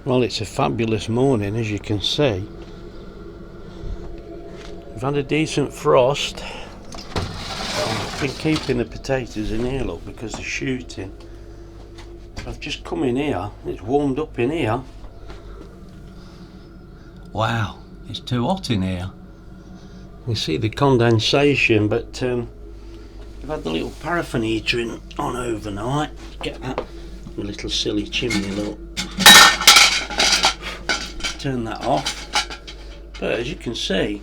Well, it's a fabulous morning, as you can see. We've had a decent frost. I've been keeping the potatoes in here, look, because they're shooting. I've just come in here, it's warmed up in here. Wow, it's too hot in here. You see the condensation, but I've had the little paraffin heater on overnight. Get that little silly chimney, look. Turn that off. But as you can see,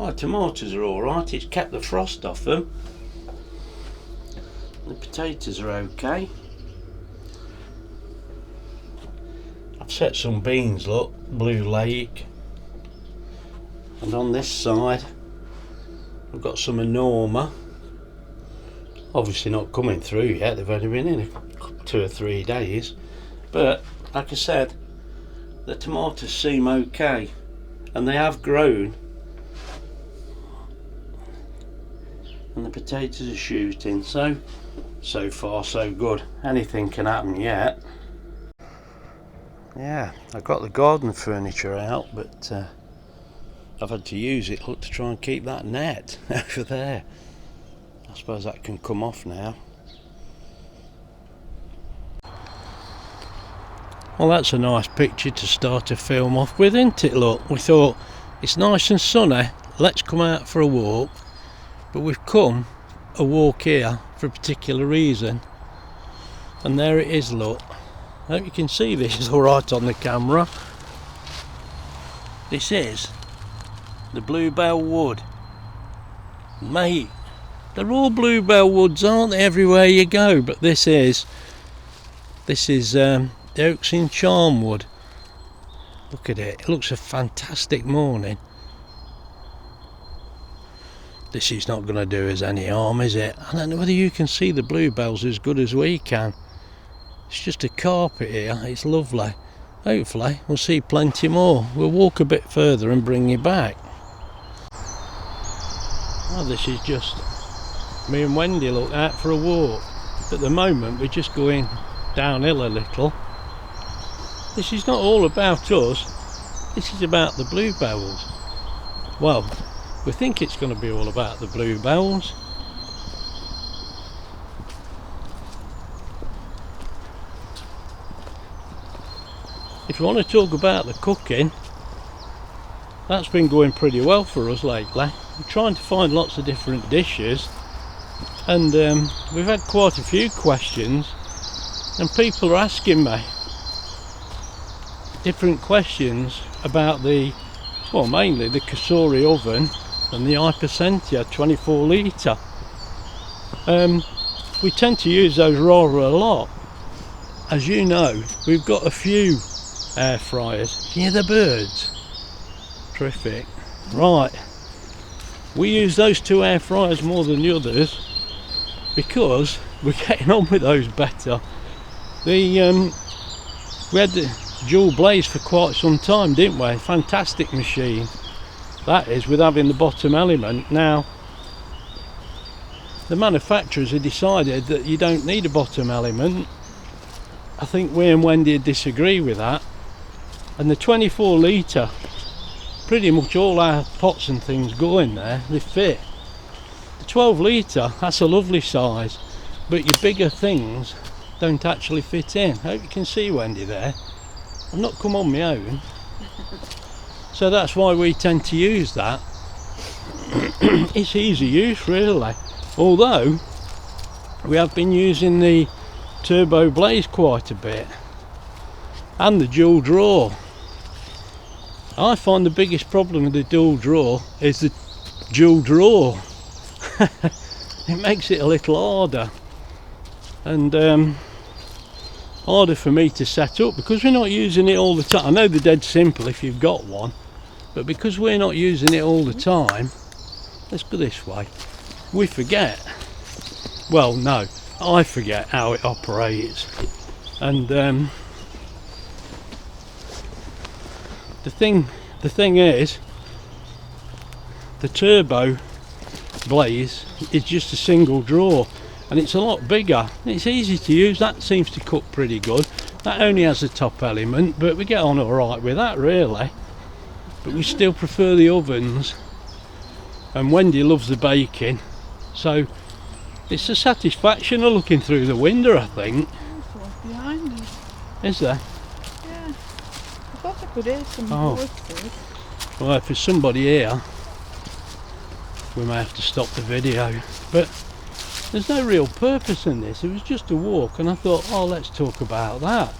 my tomatoes are alright, it's kept the frost off them. The potatoes are okay. I've set some beans, look, Blue Lake. And on this side, I've got some Enorma. Obviously not coming through yet, they've only been in 2 or 3 days. But, like I said, the tomatoes seem okay. And they have grown. And the potatoes are shooting, so far so good. Anything can happen yet. Yeah, I've got the garden furniture out, but I've had to use it, look, to try and keep that net over there. I suppose that can come off now. Well, that's a nice picture to start a film off with, isn't it? Look, we thought it's nice and sunny, let's come out for a walk. But we've come a walk here for a particular reason. And there it is, look. I hope you can see this alright on the camera. This is the Bluebell Wood. Mate, they're all Bluebell Woods, aren't they, everywhere you go? But this is the Oaks in Charnwood. Look at it, it looks a fantastic morning. This is not going to do us any harm, is it? I don't know whether you can see the bluebells as good as we can. It's just a carpet here, it's lovely. Hopefully we'll see plenty more. We'll walk a bit further and bring you back. Oh, this is just me and Wendy, look, out for a walk. At the moment we're just going downhill a little. This is not all about us, this is about the bluebells. Well, we think it's going to be all about the bluebells. If you want to talk about the cooking, that's been going pretty well for us lately. We're trying to find lots of different dishes, and we've had quite a few questions, and people are asking me different questions about mainly the Kasori oven and the Hypercentia 24 litre. We tend to use those rather a lot. As you know, we've got a few air fryers. Can you hear the birds? Terrific. Right, we use those 2 air fryers more than the others because we're getting on with those better. We had the dual blaze for quite some time, didn't we? Fantastic machine that is, with having the bottom element. Now the manufacturers have decided that you don't need a bottom element. I think we and Wendy disagree with that, and the 24 litre, pretty much all our pots and things go in there, they fit. The 12 litre, that's a lovely size, but your bigger things don't actually fit in. I hope you can see Wendy there. I've not come on my own, so that's why we tend to use that. It's easy use really, although we have been using the turbo blaze quite a bit, and the dual draw. I find the biggest problem with the dual draw is the dual draw. It makes it a little harder, and harder for me to set up because we're not using it all the time. I know they're dead simple if you've got one, but because we're not using it all the time, let's go this way, we forget. Well, no, I forget how it operates. And the thing is, the turbo blaze is just a single draw, and it's a lot bigger. It's easy to use. That seems to cook pretty good. That only has a top element, but we get on alright with that really. But we still prefer the ovens. And Wendy loves the baking, so it's a satisfaction of looking through the window, I think. There's one behind us. Is there? Yeah. I thought I could hear some voices. Well, if there's somebody here, we may have to stop the video. But there's no real purpose in this. It was just a walk, and I thought, oh, let's talk about that.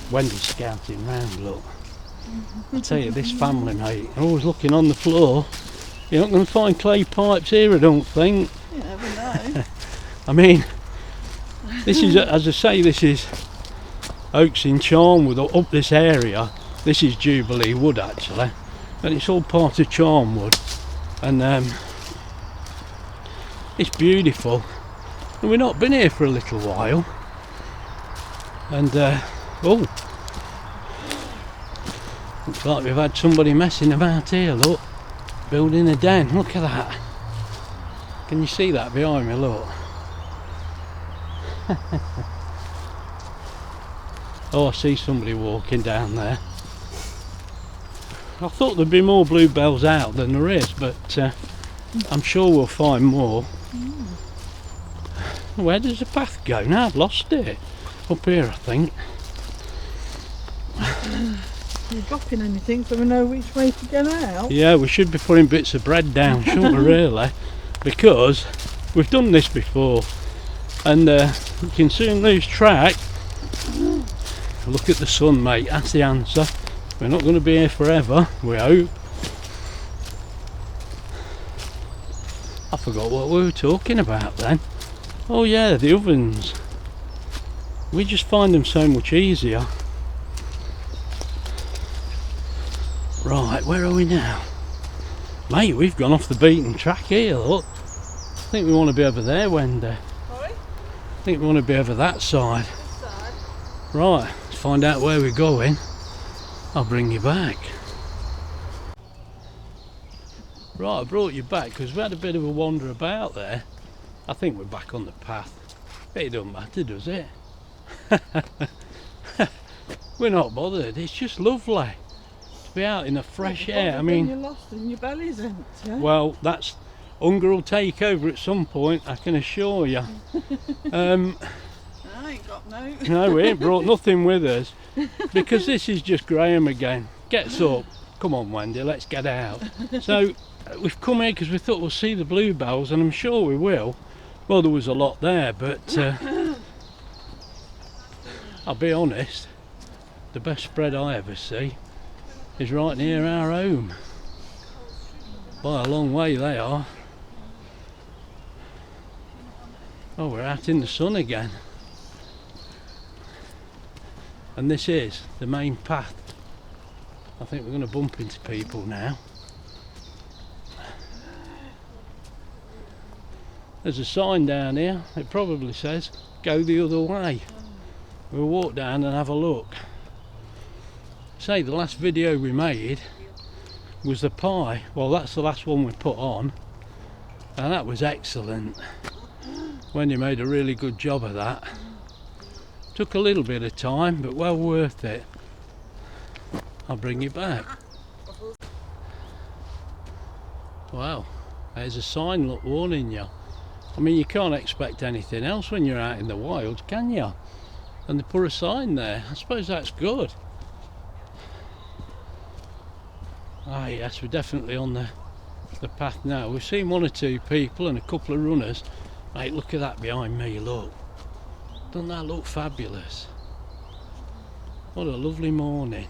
Wendy's scouting round, look. I tell you, this family, mate, always looking on the floor. You're not going to find clay pipes here, I don't think. You never know. I mean, this is, as I say, this is Oaks in Charnwood, up this area. This is Jubilee Wood actually, and it's all part of Charnwood, and it's beautiful. And we've not been here for a little while, and oh, looks like we've had somebody messing about here. Look, building a den. Look at that. Can you see that behind me? Look. Oh, I see somebody walking down there. I thought there'd be more bluebells out than there is, but I'm sure we'll find more. Where does the path go? Now I've lost it. Up here, I think. You're dropping anything so we know which way to get out? Yeah, we should be putting bits of bread down, shouldn't we, really? Because we've done this before, and you can soon lose track. Look at the sun, mate, that's the answer. We're not going to be here forever, we hope. I forgot what we were talking about then. Oh yeah, the ovens. We just find them so much easier. Right, where are we now? Mate, we've gone off the beaten track here, look. I think we want to be over there, Wendy. Sorry? I think we want to be over that side. This side? Right, let's find out where we're going. I'll bring you back. Right, I brought you back because we had a bit of a wander about there. I think we're back on the path. It don't matter, does it? We're not bothered, it's just lovely. Be out in the fresh air. I mean, you're lost and your belly's empty. Well, that's hunger will take over at some point, I can assure you. I ain't got no. No, we ain't brought nothing with us because this is just Graham again. Gets up. Come on, Wendy, let's get out. So we've come here because we thought we'll see the bluebells, and I'm sure we will. Well, there was a lot there, but I'll be honest. The best spread I ever see is right near our home. By a long way they are. Oh, we're out in the sun again. And this is the main path. I think we're going to bump into people now. There's a sign down here. It probably says go the other way. We'll walk down and have a look. Say the last video we made was the pie. Well, that's the last one we put on, and that was excellent. Wendy made a really good job of that. Took a little bit of time, but well worth it. I'll bring you back. Wow, there's a sign, look, warning you. I mean, you can't expect anything else when you're out in the wild, can you? And they put a sign there. I suppose that's good. Ah yes, we're definitely on the path now. We've seen one or two people and a couple of runners. Mate, look at that behind me, look. Doesn't that look fabulous? What a lovely morning.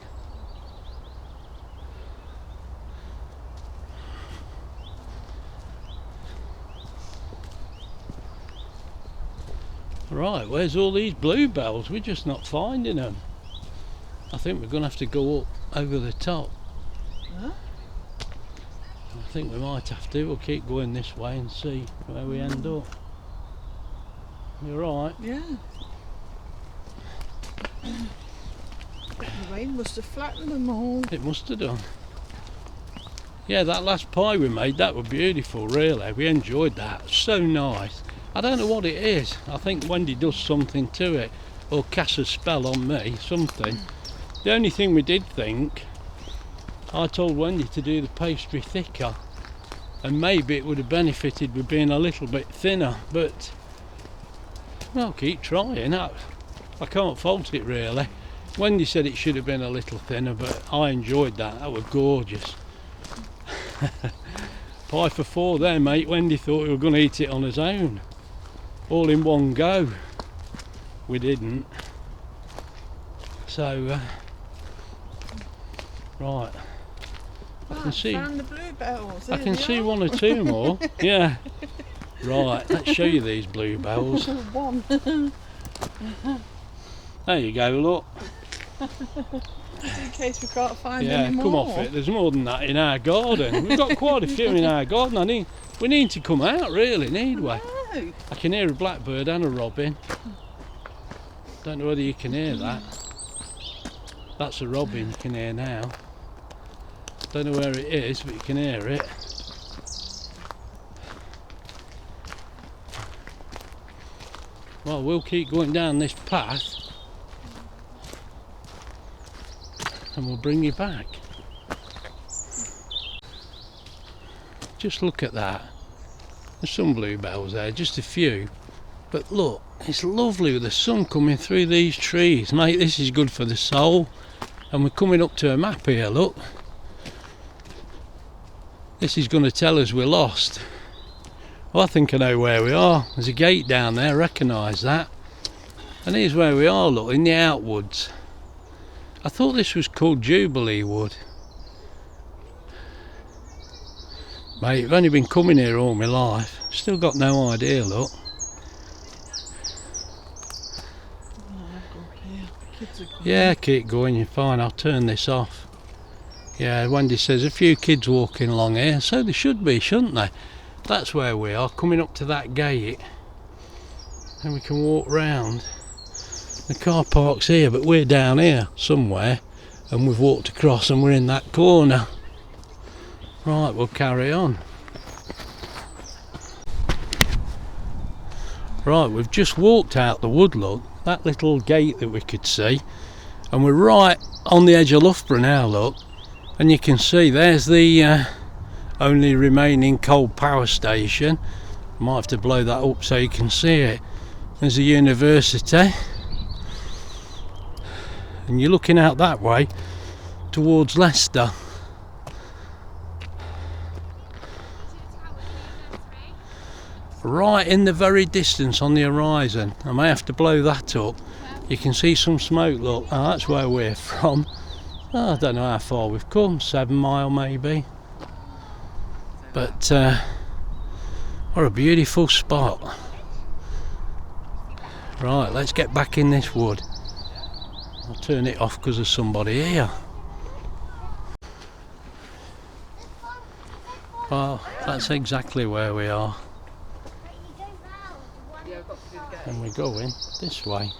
Right, where's all these bluebells? We're just not finding them. I think we're going to have to go up over the top. Huh? I think we might have to. We'll keep going this way and see where we end up. You're right. Yeah. The rain must have flattened them all. It must have done. Yeah, that last pie we made, that was beautiful, really. We enjoyed that. So nice. I don't know what it is. I think Wendy does something to it. or cast a spell on me, something. The only thing we did think, I told Wendy to do the pastry thicker, and maybe it would have benefited with being a little bit thinner, but I'll keep trying. I can't fault it really. Wendy said it should have been a little thinner, but I enjoyed that. That was gorgeous. Pie for 4 there, mate. Wendy thought we were going to eat it on his own, all in one go. We didn't. So right, I can see. Found the bluebells. I can see 1 or 2 more. Yeah. Right. Let's show you these bluebells. One. There you go. Look. Just in case we can't find any more. Come off it. There's more than that in our garden. We've got quite a few in our garden. We need to come out, really, need we? No. I can hear a blackbird and a robin. Don't know whether you can hear that. That's a robin you can hear now. Don't know where it is, but you can hear it. Well, we'll keep going down this path and we'll bring you back. Just look at that. There's some bluebells there, just a few. But look, it's lovely with the sun coming through these trees. Mate, this is good for the soul. And we're coming up to a map here, look. This is going to tell us we're lost. Well, I think I know where we are. There's a gate down there, recognise that. And here's where we are, look, in the outwoods. I thought this was called Jubilee Wood. Mate, I've only been coming here all my life. Still got no idea, look. Yeah, keep going, you're fine. I'll turn this off. Yeah, Wendy says a few kids walking along here, so there should be, shouldn't they? That's where we are, coming up to that gate. And we can walk round. The car park's here, but we're down here somewhere. And we've walked across and we're in that corner. Right, we'll carry on. Right, we've just walked out the wood, look. That little gate that we could see. And we're right on the edge of Loughborough now, look. And you can see there's the only remaining coal power station. Might have to blow that up so you can see it. There's a university. And you're looking out that way towards Leicester. Right in the very distance on the horizon. I may have to blow that up. You can see some smoke, look. Oh, that's where we're from. Oh, I don't know how far we've come, 7 mile maybe. But what a beautiful spot. Right, let's get back in this wood. I'll turn it off because there's somebody here. Well, that's exactly where we are. And we're going this way.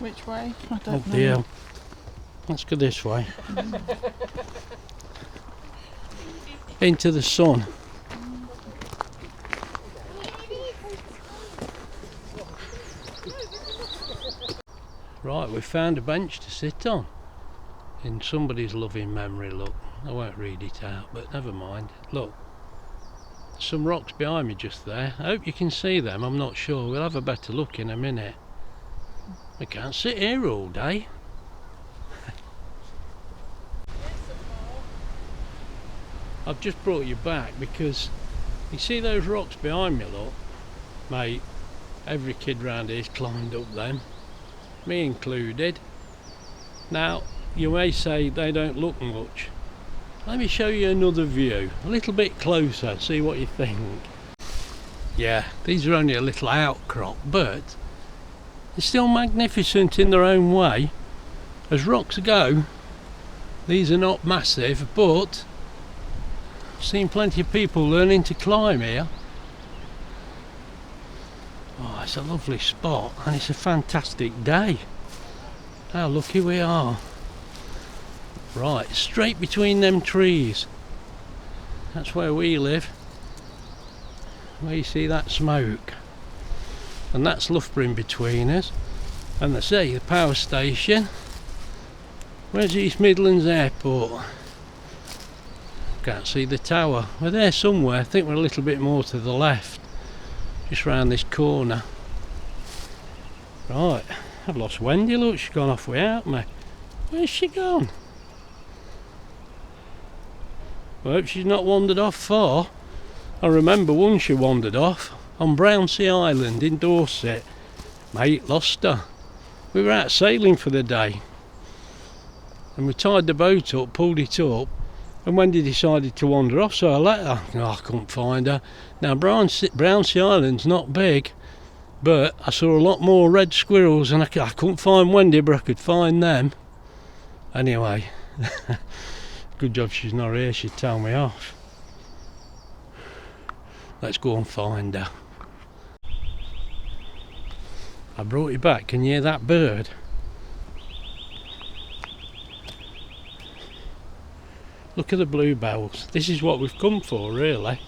Which way? I don't Oh know. dear. Let's go this way. Into the sun. Right, we found a bench to sit on. In somebody's loving memory, look. I won't read it out, but never mind. Look. Some rocks behind me just there. I hope you can see them, I'm not sure. We'll have a better look in a minute. We can't sit here all day. I've just brought you back because you see those rocks behind me, look? Mate, every kid round here's climbed up them, me included. Now, you may say they don't look much. Let me show you another view, a little bit closer, see what you think. Yeah, these are only a little outcrop, but they're still magnificent in their own way. As rocks go, these are not massive, but I've seen plenty of people learning to climb here. Oh, it's a lovely spot and it's a fantastic day. How lucky we are. Right, straight between them trees. That's where we live. Where you see that smoke. And that's Loughborough in between us. And they say the power station. Where's East Midlands Airport? Can't see the tower. We're there somewhere. I think we're a little bit more to the left. Just round this corner. Right, I've lost Wendy. Look, she's gone off without me. Where's she gone? I hope she's not wandered off far. I remember once she wandered off on Brownsea Island in Dorset. Mate, lost her. We were out sailing for the day and we tied the boat up, pulled it up, and Wendy decided to wander off, so I let her. I couldn't find her. Now Brownsea Island's not big, but I saw a lot more red squirrels and I couldn't find Wendy, but I could find them. Anyway, good job she's not here, she'd tell me off. Let's go and find her. I brought you back. Can you hear that bird? Look at the bluebells. This is what we've come for, really.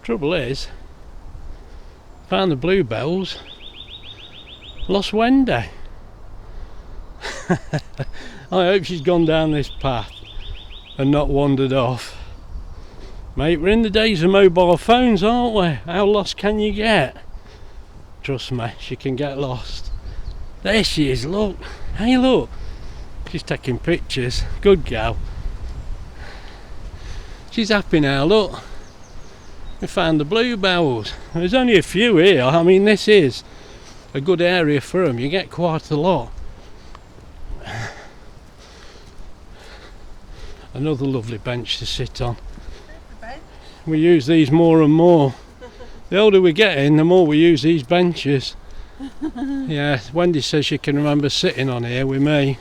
Trouble is, found the bluebells, lost Wendy. I hope she's gone down this path and not wandered off. Mate, we're in the days of mobile phones, aren't we? How lost can you get? Trust me, she can get lost. There she is, look. Hey, look. She's taking pictures. Good girl. She's happy now, look. We found the bluebells. There's only a few here. I mean, this is a good area for them. You get quite a lot. Another lovely bench to sit on. We use these more and more. The older we're getting, the more we use these benches. Yeah, Wendy says she can remember sitting on here with me.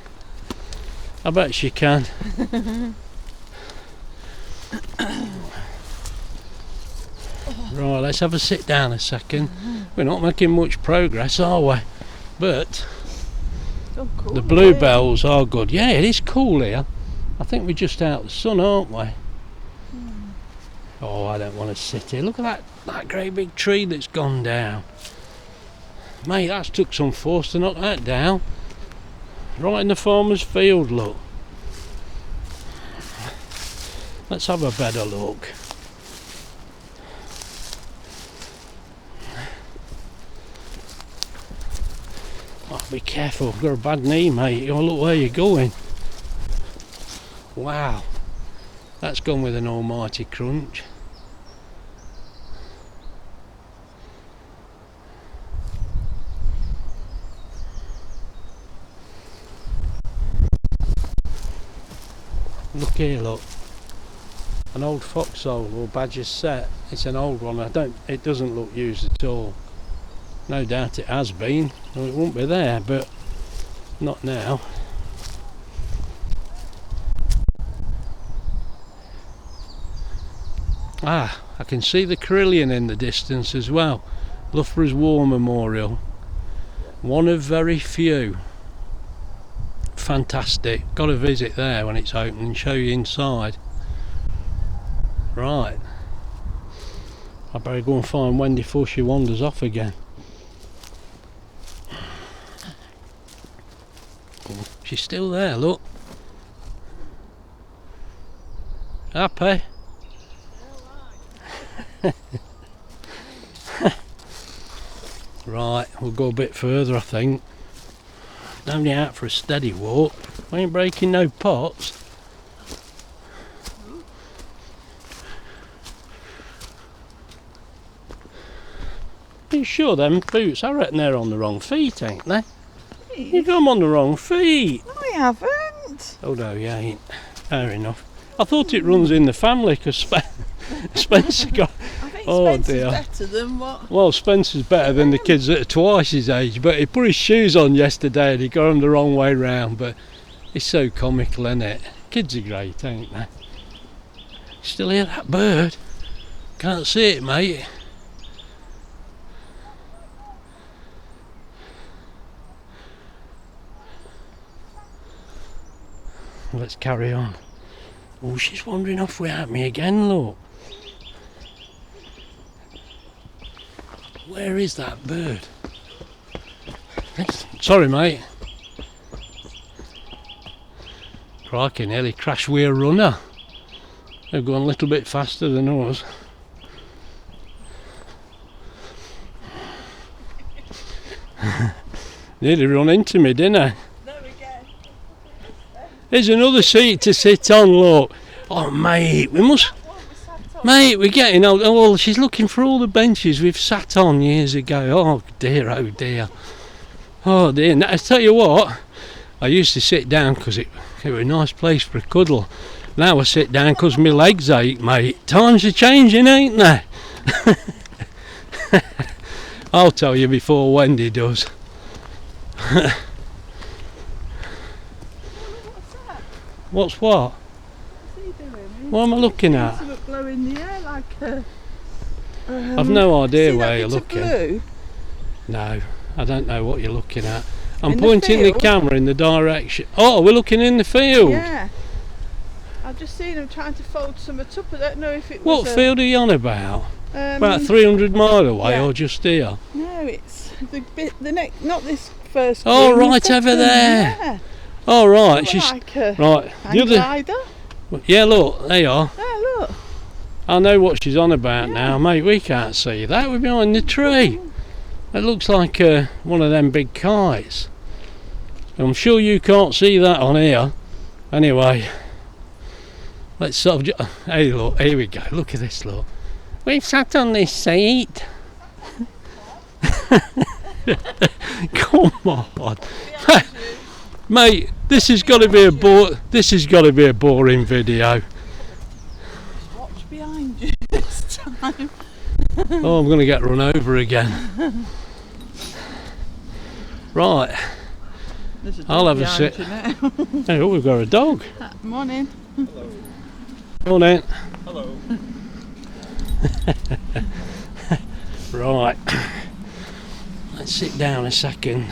I bet she can. Right, let's have a sit down a second. We're not making much progress, are we? But Cool, the bluebells are good. Yeah, it is cool here. I think we're just out the sun, aren't we? Oh, I don't want to sit here. Look at that great big tree that's gone down. Mate, that's took some force to knock that down. Right in the farmer's field, look. Let's have a better look. Oh, be careful, I've got a bad knee, mate. Oh, look where you're going. Wow. That's gone with an almighty crunch. Look here, look. An old foxhole or badger set. It's an old one. It doesn't look used at all. No doubt it has been. Well, it won't be there, but not now. Ah, I can see the carillon in the distance as well. Loughborough's War Memorial. One of very few. Fantastic. Got to visit there when it's open and show you inside. Right. I better go and find Wendy before she wanders off again. Oh, she's still there, look. Happy? Right, we'll go a bit further, I think. Only out for a steady walk. We ain't breaking no pots. Are you sure them boots? I reckon they're on the wrong feet, ain't they? You got them on the wrong feet. No, I haven't. Oh no, you ain't. Fair enough. I thought it runs in the family because Spencer got. I think Oh Spencer's dear. better than what? Well, Spencer's better than the kids that are twice his age, but he put his shoes on yesterday and he got them the wrong way round, but it's so comical, isn't it? Kids are great, ain't they? Still hear that bird? Can't see it, mate. Let's carry on. Oh, she's wandering off without me again, look. Where is that bird? Sorry, mate. Crikey, nearly crashed with a runner. They've gone a little bit faster than us. Nearly run into me, didn't I? There we go. There's another seat to sit on, look. Oh, mate, we must... Mate, we're getting old. Oh, well, she's looking for all the benches we've sat on years ago. Oh, dear, oh, dear. Oh, dear. Now, I tell you what, I used to sit down because it was a nice place for a cuddle. Now I sit down because my legs ache, mate. Times are changing, ain't they? I'll tell you before Wendy does. What's that? What's what? What's he doing? What am I looking at? Something blue in the air like a... I've no idea see where that you're bit of looking. blue? No, I don't know what you're looking at. I'm In the pointing the field? camera in the direction. Oh, we're looking in the field. Yeah. I've just seen him trying to fold something up. I don't know if it What was field are you on about? a... About 300 mile away yeah. or just here? No, it's the bit, the next, not this first. Oh, green, the right over second, there. Yeah. Oh, right. Look She's like a right. hang glider. Yeah, look, there you are. Oh, look. I know what she's on about Yeah. now, mate. We can't see that. We're behind the tree. It looks like one of them big kites. I'm sure you can't see that on here. Anyway, let's sort of. Hey, look, here we go. Look at this, look. We've sat on this seat. Come on, mate. This has got to be a This has got to be a boring video. Watch behind you this time. Oh, I'm going to get run over again. Right. There's a dog I'll have a behind sit. you now. Hey, oh, we've got a dog. Morning. Morning. Hello. Right. Let's sit down a second.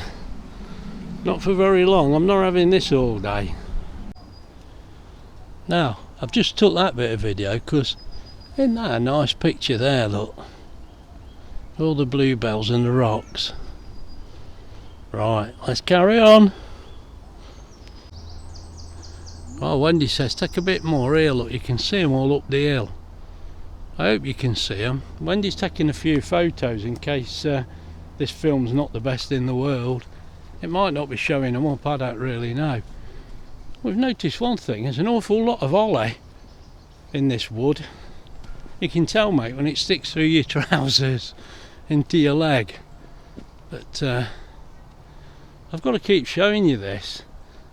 Not for very long. I'm not having this all day. Now, I've just took that bit of video because isn't that a nice picture there, look? All the bluebells and the rocks. Right, let's carry on. Oh, Wendy says take a bit more here, look, you can see them all up the hill. I hope you can see them. Wendy's taking a few photos in case this film's not the best in the world. It might not be showing them up, I don't really know. We've noticed one thing, there's an awful lot of holly in this wood. You can tell, mate, when it sticks through your trousers into your leg. But I've got to keep showing you this.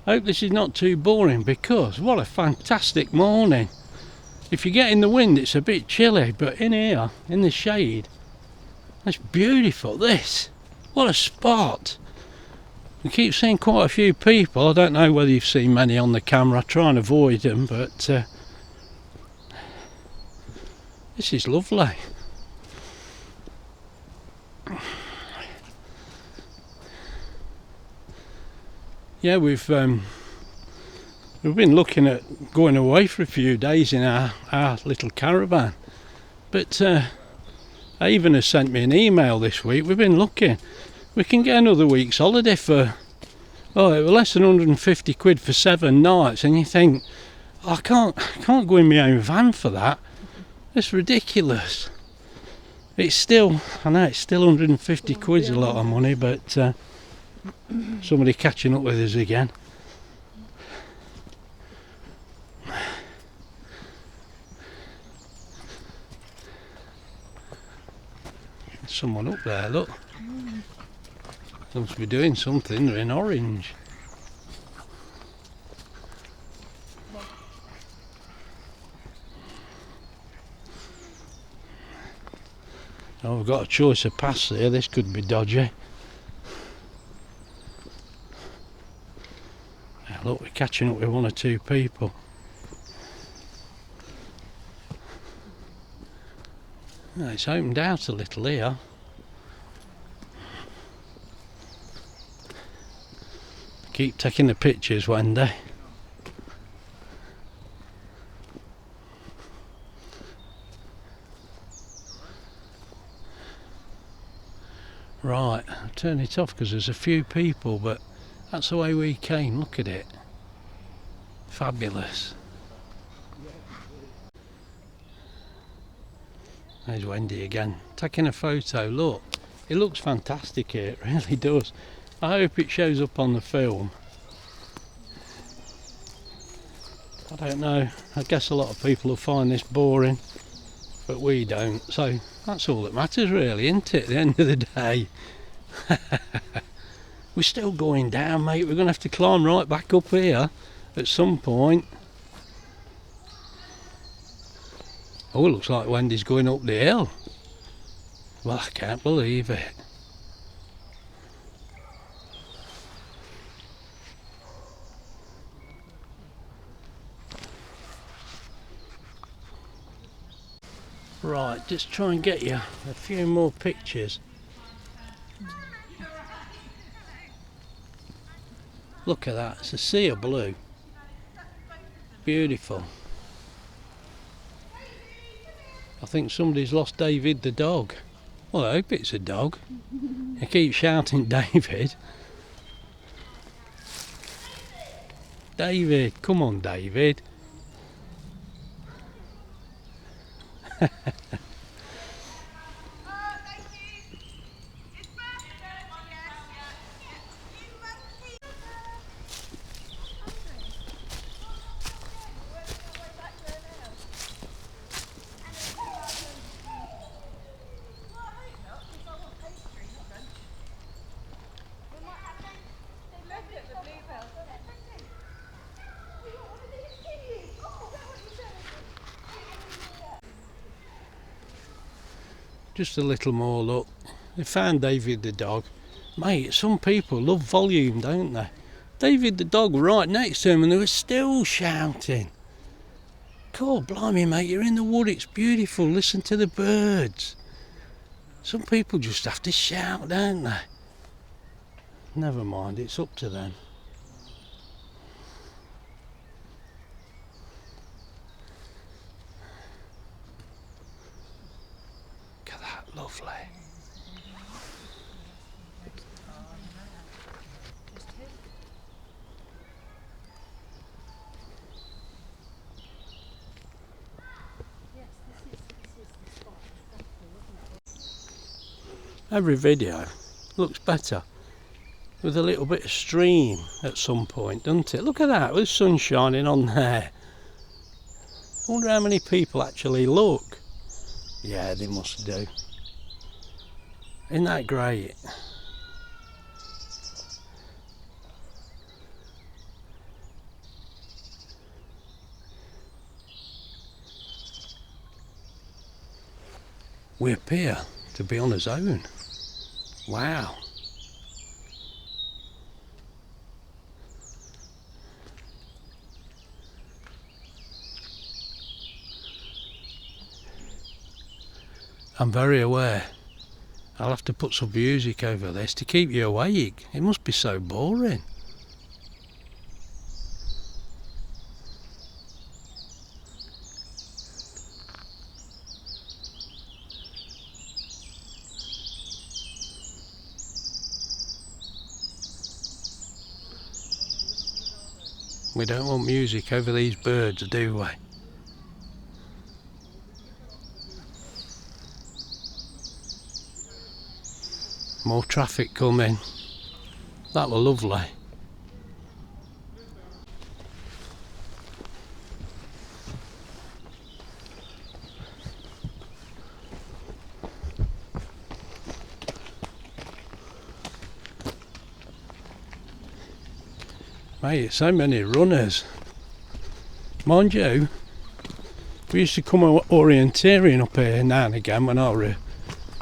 I hope this is not too boring because what a fantastic morning. If you get in the wind it's a bit chilly, but in here, in the shade, it's beautiful this. What a spot. We keep seeing quite a few people. I don't know whether you've seen many on the camera. I try and avoid them, but this is lovely. Yeah, we've been looking at going away for a few days in our little caravan, but Avon has sent me an email this week. We've been looking. We can get another week's holiday for it was less than 150 quid for 7 nights, and you think, I can't go in my own van for that. It's ridiculous. It's still, I know it's still 150 quid's a lot of money, but somebody catching up with us again. There's someone up there, look. They must be doing something, they're in orange. Oh, we've got a choice of paths here, this could be dodgy. Now look, we're catching up with 1 or 2 people. Oh, it's opened out a little here. Keep taking the pictures, Wendy. Right, I'll turn it off because there's a few people, but that's the way we came. Look at it. Fabulous. There's Wendy again, taking a photo. Look, it looks fantastic here, it really does. I hope it shows up on the film. I don't know, I guess a lot of people will find this boring, but we don't, so that's all that matters really, isn't it, at the end of the day? We're still going down, mate. We're going to have to climb right back up here at some point. Oh, it looks like Wendy's going up the hill. Well, I can't believe it. Right, just try and get you a few more pictures. Look at that, it's a sea of blue. Beautiful. I think somebody's lost David the dog. Well, I hope it's a dog. He keeps shouting David. David, come on David. Just a little more look. They found David the dog. Mate, some people love volume, don't they? David the dog right next to him and they were still shouting. God blimey, mate, you're in the wood, it's beautiful, listen to the birds. Some people just have to shout, don't they? Never mind, it's up to them. Look at that, lovely. Every video looks better with a little bit of stream at some point, doesn't it? Look at that, with the sun shining on there. I wonder how many people actually look. Yeah, they must do. Isn't that great? We appear to be on a zone. Wow. I'm very aware I'll have to put some music over this to keep you awake. It must be so boring. We don't want music over these birds, do we? More traffic coming. That were lovely. Mate, so many runners. Mind you, we used to come orienteering up here now and again when I was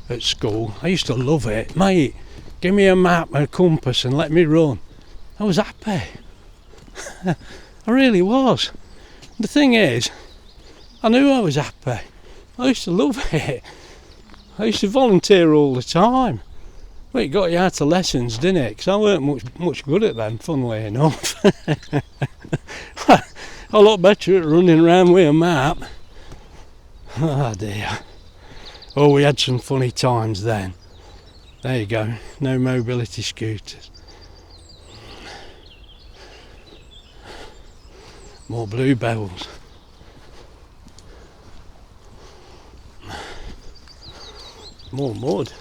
at school. I used to love it. Mate, give me a map and a compass and let me run. I was happy. I really was. The thing is, I knew I was happy. I used to love it. I used to volunteer all the time. Well, it got you out of lessons, didn't it? Because I weren't much good at them, funnily enough. A lot better at running around with a map. Oh dear. Oh, we had some funny times then. There you go, no mobility scooters. More bluebells. More mud.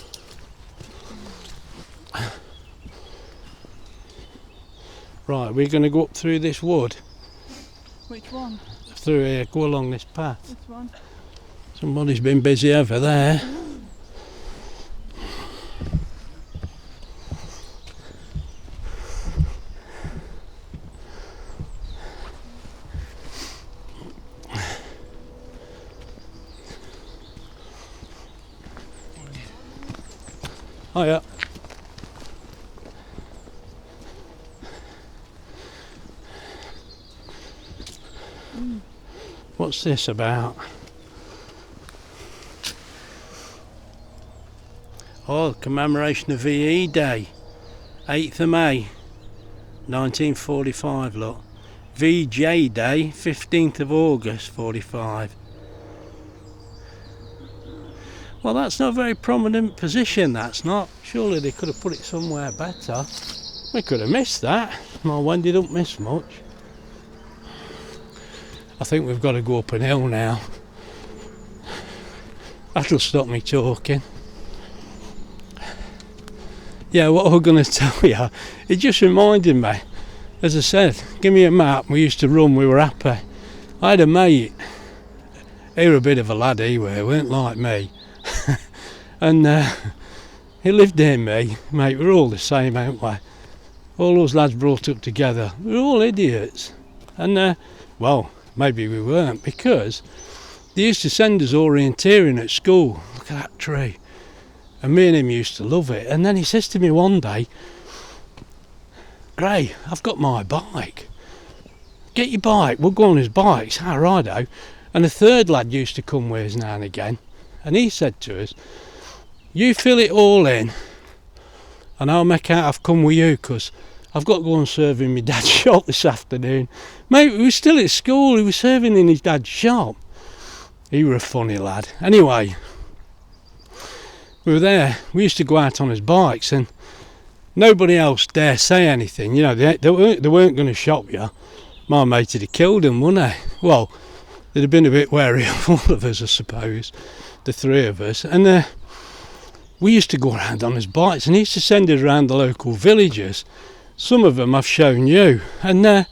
Right, we're going to go up through this wood. Which one? Through here, go along this path. This one. Somebody's been busy over there. Oh yeah. What's this about? Oh, commemoration of VE Day, 8th of May, 1945, look. VJ Day, 15th of August, 45. Well, that's not a very prominent position, that's not. Surely they could have put it somewhere better. We could have missed that. My Wendy don't miss much. I think we've got to go up an hill now. That'll stop me talking. Yeah, what I was going to tell you, it just reminded me, as I said, give me a map, we used to run, we were happy. I had a mate, he was a bit of a lad, he weren't like me. And he lived near me, mate, we're all the same, ain't we? All those lads brought up together, we're all idiots. And, well, maybe we weren't, because they used to send us orienteering at school. Look at that tree. And me and him used to love it. And then he says to me one day, Gray, I've got my bike. Get your bike, we'll go on his bikes. Ah, righto. And a third lad used to come with us now and again. And he said to us, you fill it all in and I'll make out I've come with you, because I've got to go and serve in my dad's shop this afternoon. Mate, we were still at school, he was serving in his dad's shop. He were a funny lad. Anyway, we were there, we used to go out on his bikes and nobody else dare say anything, you know, they weren't going to shop you. My mate would have killed him, wouldn't he? Well, they'd have been a bit wary of all of us, I suppose, the three of us. And we used to go around on his bikes and he used to send us around the local villages. Some of them I've shown you. And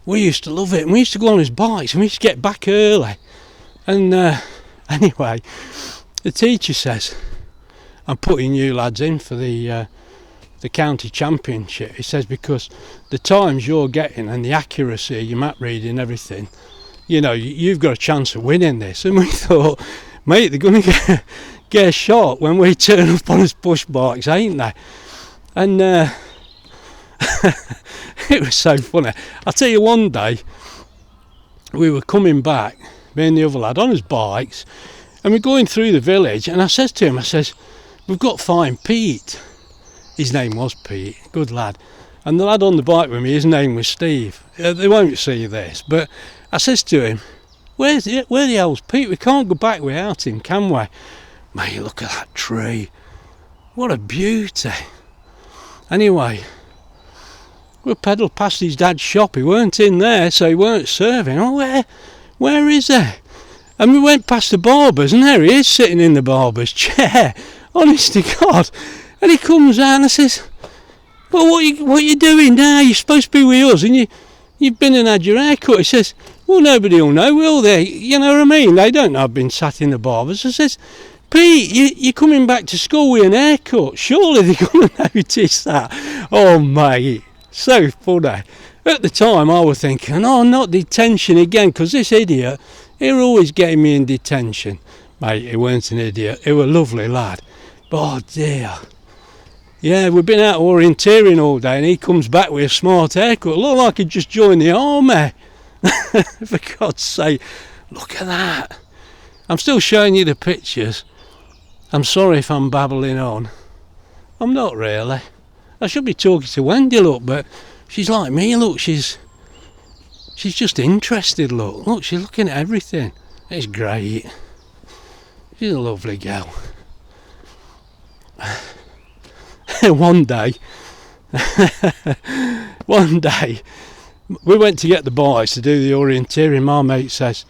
we used to love it. And we used to go on his bikes and we used to get back early. And anyway, the teacher says, I'm putting you lads in for the county championship. He says, because the times you're getting and the accuracy, your map reading, everything, you know, you've got a chance of winning this. And we thought, mate, they're going to get a shot when we turn up on his push bikes, ain't they? And it was so funny. I'll tell you, one day we were coming back, me and the other lad, on his bikes, and we're going through the village, and I says to him, I says, we've got Fine Pete. His name was Pete, good lad. And the lad on the bike with me, his name was Steve. They won't see this, but I says to him, where the hell's Pete? We can't go back without him, can we? Mate, look at that tree. What a beauty. Anyway, we pedalled past his dad's shop. He weren't in there, so he weren't serving. Oh, where is he? And we went past the barber's, and there he is, sitting in the barber's chair. Honest to God. And he comes out and I says, well, what you doing now? You're supposed to be with us, and you've been and had your hair cut. He says, well, nobody will know, will they? You know what I mean? They don't know I've been sat in the barber's. I says, Pete, you're coming back to school with an haircut. Surely they're going to notice that. Oh, mate, so funny. At the time, I was thinking, oh, not detention again, because this idiot, he were always getting me in detention. Mate, he weren't an idiot. He was a lovely lad. But, oh, dear. Yeah, we've been out orienteering all day, and he comes back with a smart haircut. Looked like he'd just joined the army. For God's sake, look at that. I'm still showing you the pictures. I'm sorry if I'm babbling on. I'm not really. I should be talking to Wendy, look, but she's like me, look, she's just interested, look. Look, she's looking at everything. It's great. She's a lovely girl. one day, we went to get the bikes to do the orienteering. My mate says,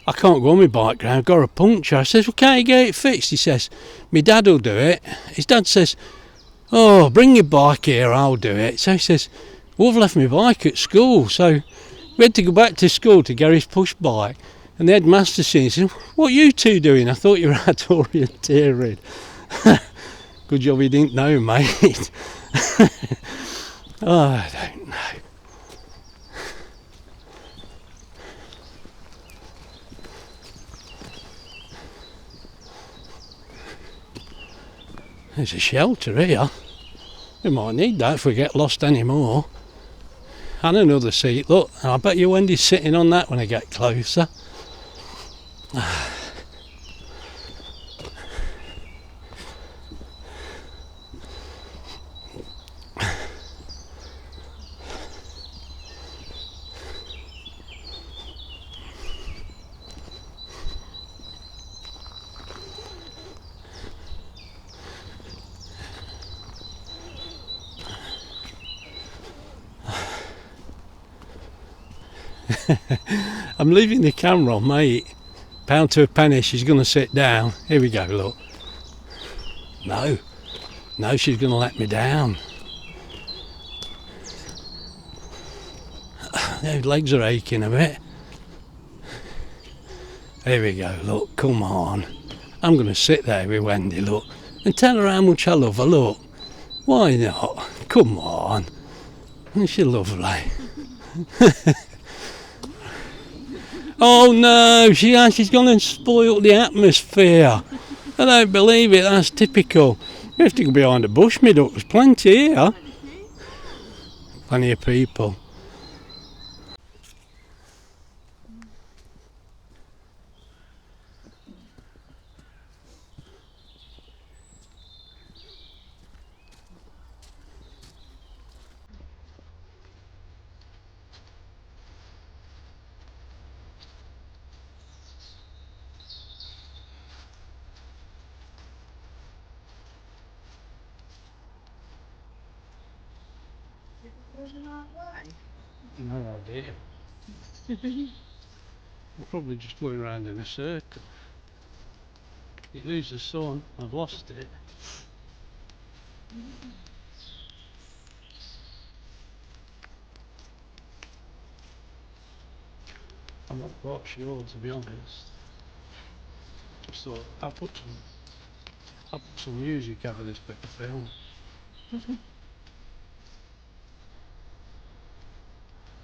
I can't go on my bike now, I've got a puncture. I says, well, can't you get it fixed? He says, my dad will do it. His dad says, oh, bring your bike here, I'll do it. So he says, well, I've left my bike at school. So we had to go back to school to get his push bike. And the headmaster seen, he said, what are you two doing? I thought you were at orienteering. Good job he didn't know, mate. Oh, I don't know. There's a shelter here. We might need that if we get lost anymore. And another seat, look. I bet you Wendy's sitting on that when I get closer. I'm leaving the camera on, mate. Pound to a penny, she's going to sit down. Here we go, look. No, she's going to let me down. Her legs are aching a bit. Here we go, look, come on. I'm going to sit there with Wendy, look, and tell her how much I love her, look. Why not? Come on. Isn't she lovely? Oh no, she's gone and spoilt the atmosphere. I don't believe it, that's typical. We have to go behind the bush, me duck, there's plenty here. Plenty of people. No idea. We're probably just going around in a circle. You lose the sun, I've lost it. I'm not quite sure, to be honest. So I'll put some music over this bit of film.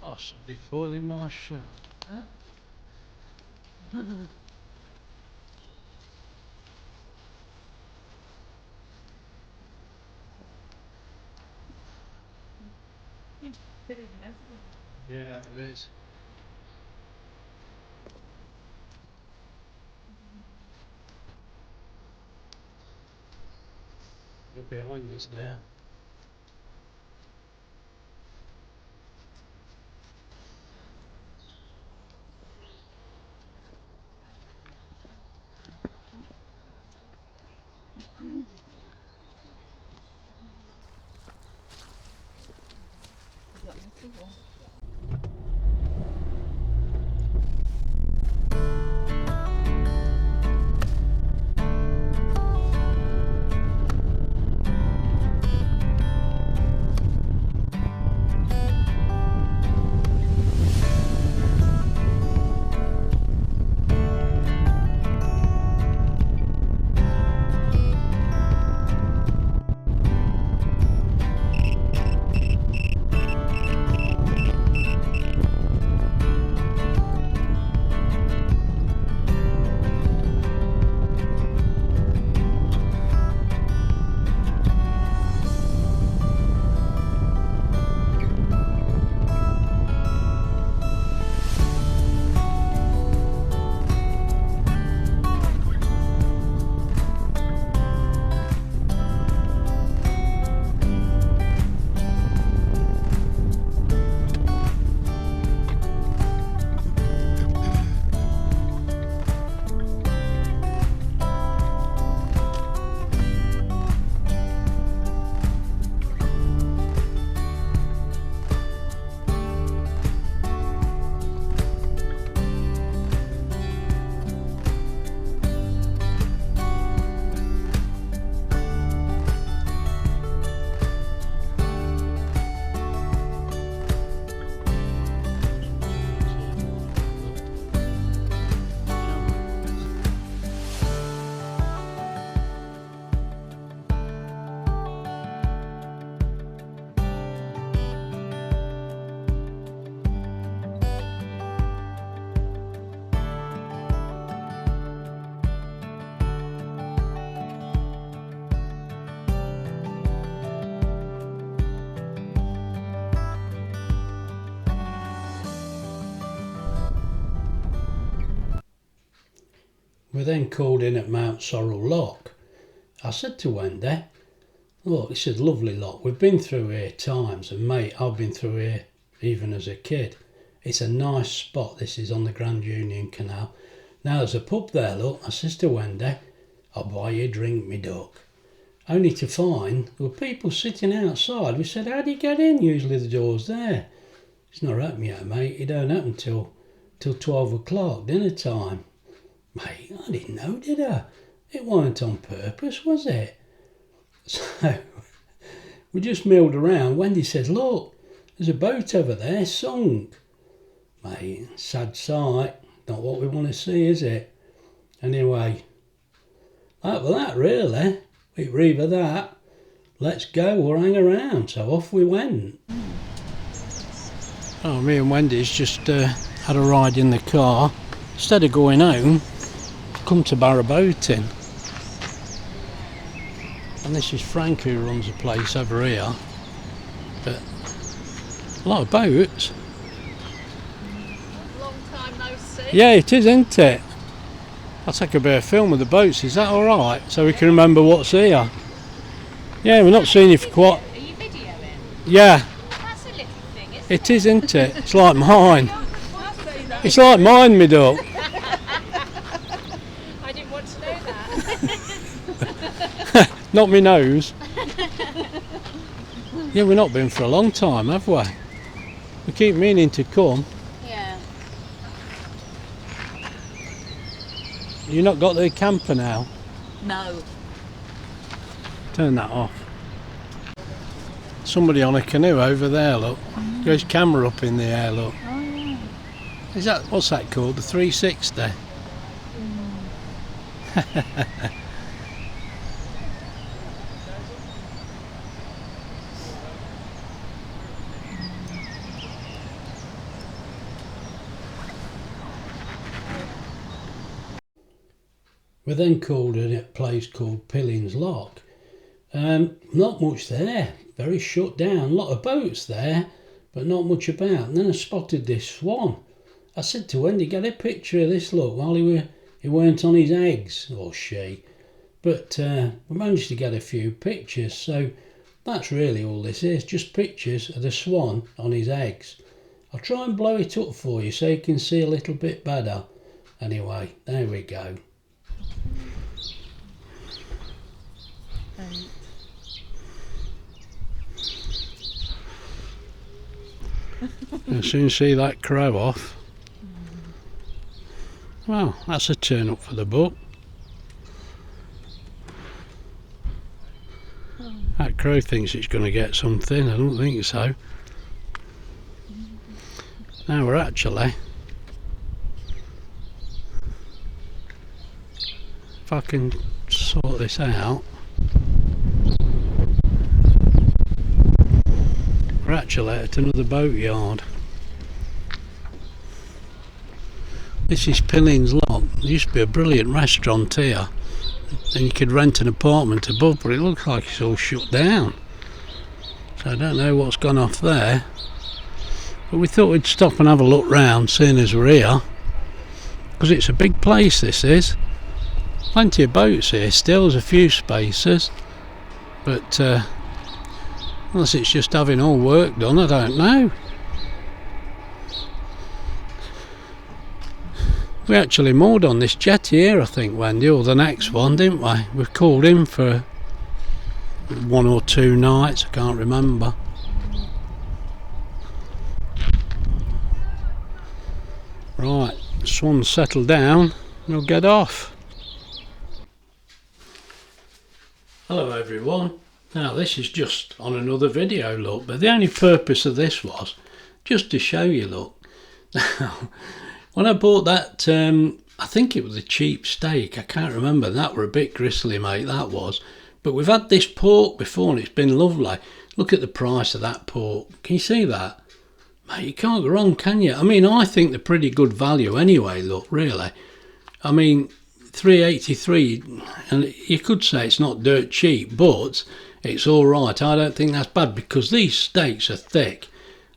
Oh, somebody foiling my shirt. Yeah, it is. You're behind us there. We then called in at Mount Sorrel Lock. I said to Wendy, look, this is a lovely lock. We've been through here times, and mate, I've been through here even as a kid. It's a nice spot, this is on the Grand Union Canal. Now there's a pub there, look. I says to Wendy, I'll buy you a drink, me duck. Only to find there were people sitting outside. We said, how do you get in? Usually the door's there. It's not open yet, mate. It don't happen till 12 o'clock, dinner time. Mate, I didn't know, did I? It weren't on purpose, was it? So we just milled around. Wendy says, look, there's a boat over there, sunk. Mate, sad sight. Not what we want to see, is it? Anyway, that was that really. We were either that, let's go or hang around. So off we went. Oh, me and Wendy's just had a ride in the car. Instead of going home, come to barra boating. And this is Frank who runs the place over here. But a lot of boats. Long time no see. Yeah, it is, isn't it? I'll take a bit of film of the boats, is that alright? So we can remember what's here. Yeah, we're not seeing you for quite... Are you videoing? Yeah, That's a little thing, isn't it is, isn't it? It's like mine. I'll say that. It's like mine, me duck. it? I didn't want to know that. Not me nose. Yeah, we've not been for a long time, have we? We keep meaning to come. Yeah. You not got the camper now? No. Turn that off. Somebody on a canoe over there, look. Got his camera up in the air, look. Oh yeah. Is that, what's that called? The 360? We then called in at a place called Pillins Lock. Not much there, very shut down. A lot of boats there, but not much about. And then I spotted this swan. I said to Wendy, get a picture of this, look, while he weren't on his eggs, or she. But we managed to get a few pictures, so that's really all this is, just pictures of the swan on his eggs. I'll try and blow it up for you so you can see a little bit better. Anyway, there we go. You'll soon see that crow off. Well, that's a turn up for the book. That crow thinks it's going to get something. I don't think so. Now we're actually, if I can sort this out, we're actually at another boatyard. This is Pillins Lock. There used to be a brilliant restaurant here, and you could rent an apartment above, but it looks like it's all shut down. So I don't know what's gone off there. But we thought we'd stop and have a look round, seeing as we're here, because it's a big place, this is. Plenty of boats here still, there's a few spaces, but unless it's just having all work done, I don't know. We actually moored on this jetty here, I think, Wendy, or the next one, didn't we? We called in for 1 or 2 nights, I can't remember. Right, swan's settled down, we'll get off. Hello everyone. Now this is just on another video, look, but the only purpose of this was just to show you, look. Now, when I bought that, I think it was a cheap steak, I can't remember, that were a bit gristly, mate, that was. But we've had this pork before and it's been lovely. Look at the price of that pork, can you see that? Mate, you can't go wrong, can you? I mean, I think they're pretty good value anyway, look, really. I mean, $3.83, and you could say it's not dirt cheap, but it's all right. I don't think that's bad because these steaks are thick.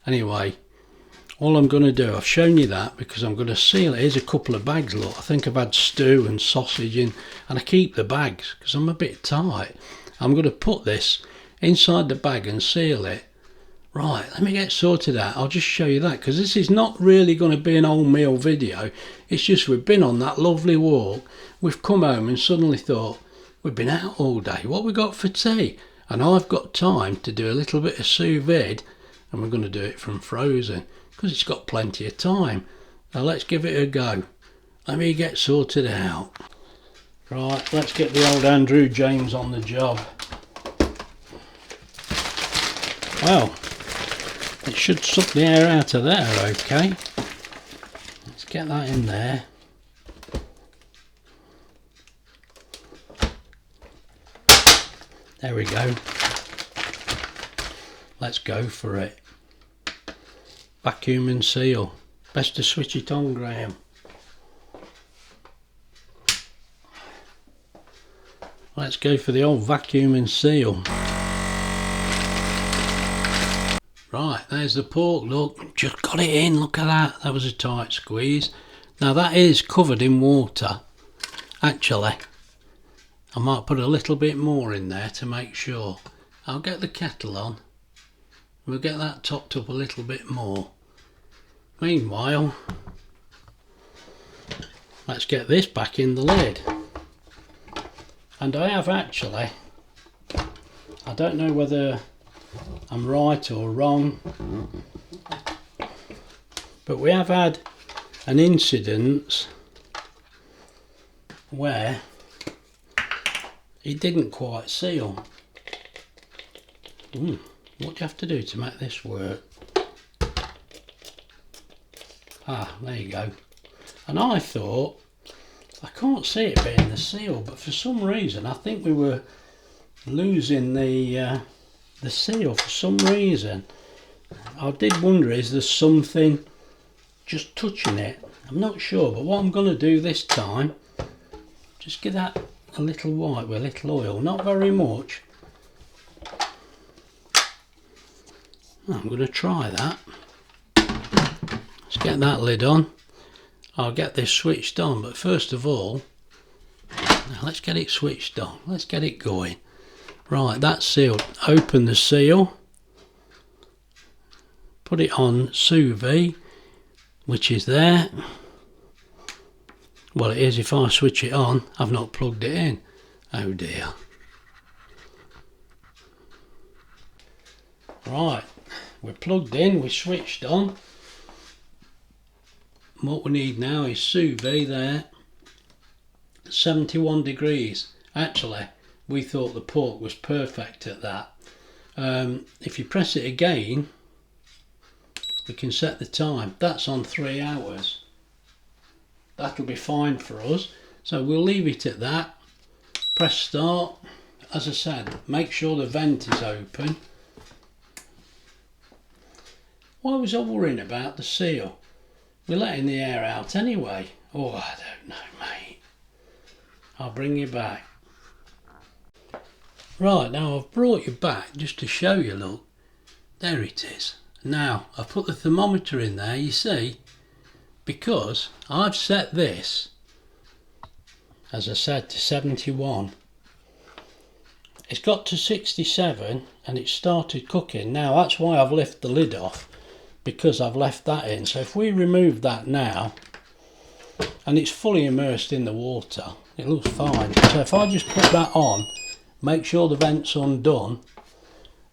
Anyway, all I'm going to do, I've shown you that because I'm going to seal it. Here's a couple of bags, look. I think I've had stew and sausage in, and I keep the bags because I'm a bit tight. I'm going to put this inside the bag and seal it. Right, let me get sorted out. I'll just show you that because this is not really going to be an whole meal video. It's just we've been on that lovely walk. We've come home and suddenly thought, we've been out all day. What we got for tea? And I've got time to do a little bit of sous vide, and we're going to do it from frozen because it's got plenty of time. Now let's give it a go. Let me get sorted out. Right, let's get the old Andrew James on the job. Well, it should suck the air out of there, okay. Let's get that in there. There we go. Let's go for it. Vacuum and seal. Best to switch it on, Graham. Let's go for the old vacuum and seal. Right, there's the pork, look, just got it in, look at that. That was a tight squeeze. Now that is covered in water. Actually, I might put a little bit more in there to make sure. I'll get the kettle on. We'll get that topped up a little bit more. Meanwhile, let's get this back in the lid. And I have actually, I don't know whether I'm right or wrong, but we have had an incident where it didn't quite seal. What do you have to do to make this work? Ah, there you go. And I thought, I can't see it being the seal, but for some reason I think we were losing the seal for some reason. I did wonder, is there something just touching it? I'm not sure, but what I'm going to do this time, just give that a little wipe with a little oil, not very much. I'm going to try that. Let's get that lid on. I'll get this switched on, but first of all, now let's get it switched on. Let's get it going. Right, that's sealed. Open the seal. Put it on sous vide, which is there. Well, it is if I switch it on. I've not plugged it in. Oh dear. Right, we're plugged in, we're switched on. What we need now is sous vide there, 71 degrees. Actually, we thought the pork was perfect at that. If you press it again, we can set the time. That's on 3 hours. That'll be fine for us. So we'll leave it at that. Press start. As I said, make sure the vent is open. Why was I worrying about the seal? We're letting the air out anyway. Oh, I don't know, mate. I'll bring you back. Right, now I've brought you back just to show you, look. There it is. Now, I've put the thermometer in there, you see, because I've set this, as I said, to 71. It's got to 67 and it started cooking. Now, that's why I've lifted the lid off, because I've left that in. So if we remove that now, and it's fully immersed in the water, it looks fine. So if I just put that on, make sure the vent's undone,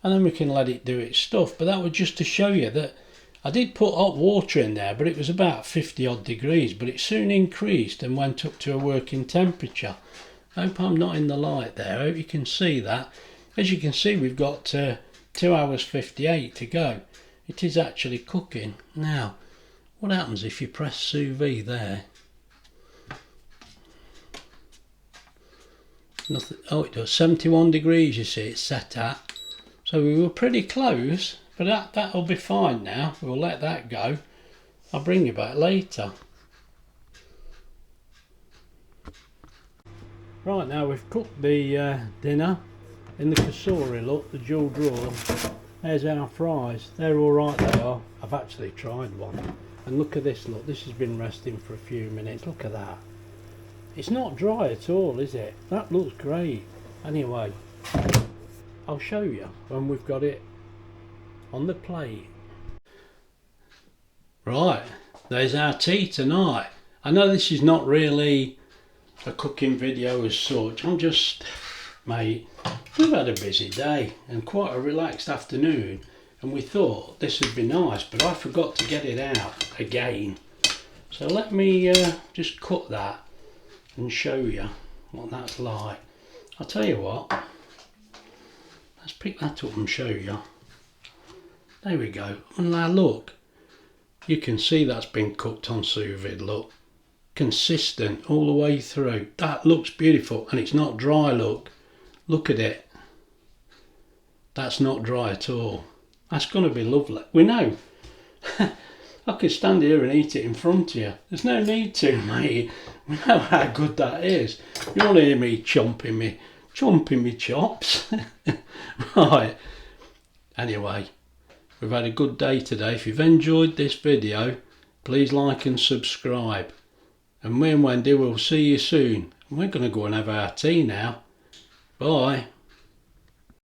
and then we can let it do its stuff. But that was just to show you that I did put hot water in there, but it was about 50 odd degrees, but it soon increased and went up to a working temperature. I hope I'm not in the light there. I hope you can see that. As you can see, we've got 2 hours 58 to go. It is actually cooking. Now, what happens if you press sous vide there? Nothing. Oh, it does. 71 degrees, you see, it's set at. So we were pretty close, but that'll be fine now. We'll let that go. I'll bring you back later. Right, now we've cooked the dinner in the cassoulet, look, the dual drawer. There's our fries. They're alright, they are. I've actually tried one. And look at this, look. This has been resting for a few minutes. Look at that. It's not dry at all, is it? That looks great. Anyway, I'll show you when we've got it on the plate. Right, there's our tea tonight. I know this is not really a cooking video as such. I'm just, mate, we've had a busy day and quite a relaxed afternoon, and we thought this would be nice, but I forgot to get it out again. So let me just cut that and show you what that's like. I'll tell you what, let's pick that up and show you. There we go. And now look, you can see that's been cooked on sous vide, look. Consistent all the way through. That looks beautiful, and it's not dry, look. Look at it. That's not dry at all. That's going to be lovely. We know. I could stand here and eat it in front of you. There's no need to, mate. We know how good that is. You'll hear me chomping me chops. Right. Anyway, we've had a good day today. If you've enjoyed this video, please like and subscribe. And me and Wendy will see you soon. We're going to go and have our tea now. Bye.